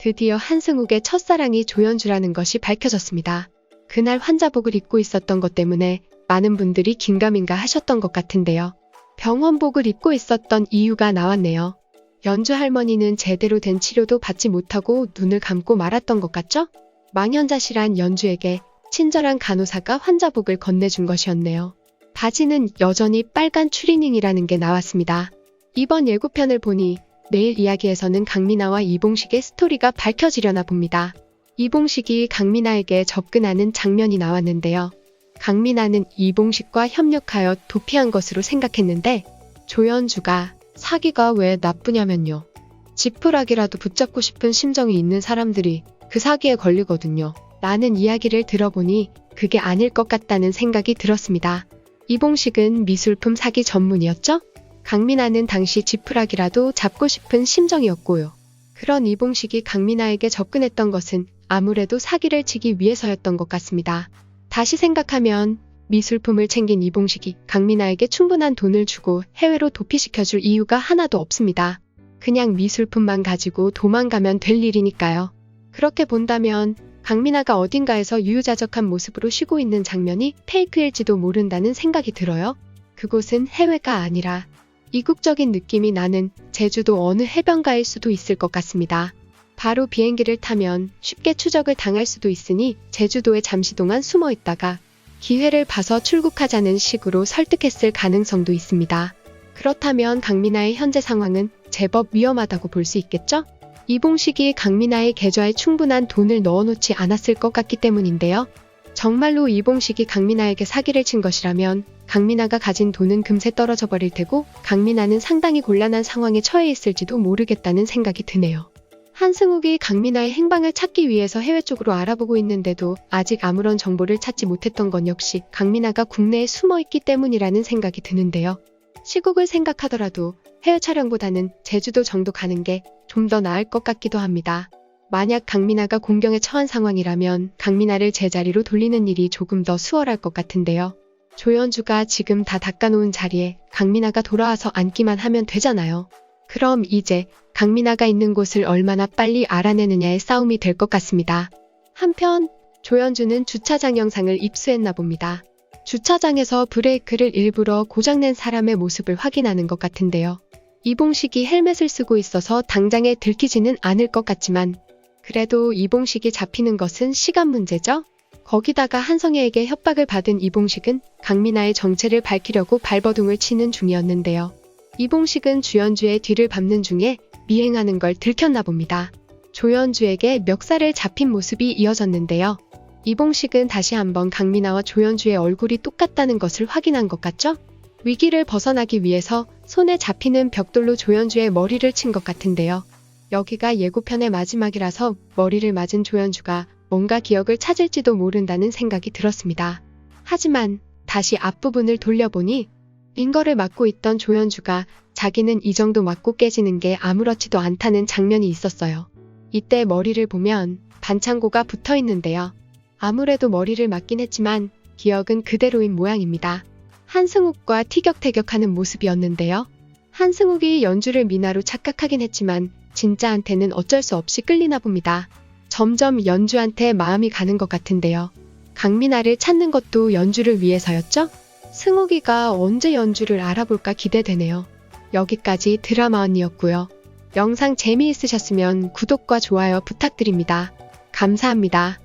드디어 한승욱의 첫사랑이 조연주라는 것이 밝혀졌습니다. 그날 환자복을 입고 있었던 것 때문에 많은 분들이 긴가민가 하셨던 것 같은데요. 병원복을 입고 있었던 이유가 나왔네요. 연주 할머니는 제대로 된 치료도 받지 못하고 눈을 감고 말았던 것 같죠? 망연자실한 연주에게 친절한 간호사가 환자복을 건네준 것이었네요. 바지는 여전히 빨간 추리닝이라는 게 나왔습니다. 이번 예고편을 보니 내일 이야기에서는 강민아와 이봉식의 스토리가 밝혀지려나 봅니다. 이봉식이 강민아에게 접근하는 장면이 나왔는데요. 강민아는 이봉식과 협력하여 도피한 것으로 생각했는데 조연주가 사기가 왜 나쁘냐면요. 지푸라기라도 붙잡고 싶은 심정이 있는 사람들이 그 사기에 걸리거든요. 라는 이야기를 들어보니 그게 아닐 것 같다는 생각이 들었습니다. 이봉식은 미술품 사기 전문이었죠? 강민아는 당시 지푸라기라도 잡고 싶은 심정이었고요. 그런 이봉식이 강민아에게 접근했던 것은 아무래도 사기를 치기 위해서였던 것 같습니다. 다시 생각하면 미술품을 챙긴 이봉식이 강민아에게 충분한 돈을 주고 해외로 도피시켜줄 이유가 하나도 없습니다. 그냥 미술품만 가지고 도망가면 될 일이니까요. 그렇게 본다면 강민아가 어딘가에서 유유자적한 모습으로 쉬고 있는 장면이 페이크일지도 모른다는 생각이 들어요. 그곳은 해외가 아니라 이국적인 느낌이 나는 제주도 어느 해변가일 수도 있을 것 같습니다. 바로 비행기를 타면 쉽게 추적을 당할 수도 있으니 제주도에 잠시 동안 숨어 있다가 기회를 봐서 출국하자는 식으로 설득했을 가능성도 있습니다. 그렇다면 강민아의 현재 상황은 제법 위험하다고 볼 수 있겠죠? 이봉식이 강민아의 계좌에 충분한 돈을 넣어놓지 않았을 것 같기 때문인데요. 정말로 이봉식이 강민아에게 사기를 친 것이라면 강민아가 가진 돈은 금세 떨어져 버릴 테고 강민아는 상당히 곤란한 상황에 처해 있을지도 모르겠다는 생각이 드네요. 한승욱이 강민아의 행방을 찾기 위해서 해외 쪽으로 알아보고 있는데도 아직 아무런 정보를 찾지 못했던 건 역시 강민아가 국내에 숨어있기 때문이라는 생각이 드는데요. 시국을 생각하더라도 해외 촬영보다는 제주도 정도 가는 게 좀 더 나을 것 같기도 합니다. 만약 강민아가 공경에 처한 상황이라면 강민아를 제자리로 돌리는 일이 조금 더 수월할 것 같은데요. 조연주가 지금 다 닦아놓은 자리에 강민아가 돌아와서 앉기만 하면 되잖아요. 그럼 이제 강민아가 있는 곳을 얼마나 빨리 알아내느냐의 싸움이 될 것 같습니다. 한편 조연주는 주차장 영상을 입수했나 봅니다. 주차장에서 브레이크를 일부러 고장낸 사람의 모습을 확인하는 것 같은데요. 이봉식이 헬멧을 쓰고 있어서 당장에 들키지는 않을 것 같지만 그래도 이봉식이 잡히는 것은 시간 문제죠? 거기다가 한성애에게 협박을 받은 이봉식은 강민아의 정체를 밝히려고 발버둥을 치는 중이었는데요. 이봉식은 주연주의 뒤를 밟는 중에 미행하는 걸 들켰나 봅니다. 조연주에게 멱살을 잡힌 모습이 이어졌는데요. 이봉식은 다시 한번 강민아와 조연주의 얼굴이 똑같다는 것을 확인한 것 같죠? 위기를 벗어나기 위해서 손에 잡히는 벽돌로 조연주의 머리를 친 것 같은데요. 여기가 예고편의 마지막이라서 머리를 맞은 조연주가 뭔가 기억을 찾을지도 모른다는 생각이 들었습니다. 하지만 다시 앞부분을 돌려보니 링거를 맞고 있던 조연주가 자기는 이 정도 맞고 깨지는 게 아무렇지도 않다는 장면이 있었어요. 이때 머리를 보면 반창고가 붙어 있는데요. 아무래도 머리를 맞긴 했지만 기억은 그대로인 모양입니다. 한승욱과 티격태격하는 모습이었는데요. 한승욱이 연주를 미나로 착각하긴 했지만 진짜한테는 어쩔 수 없이 끌리나 봅니다. 점점 연주한테 마음이 가는 것 같은데요. 강민아를 찾는 것도 연주를 위해서였죠? 승욱이가 언제 연주를 알아볼까 기대되네요. 여기까지 드라마 언니였고요. 영상 재미있으셨으면 구독과 좋아요 부탁드립니다. 감사합니다.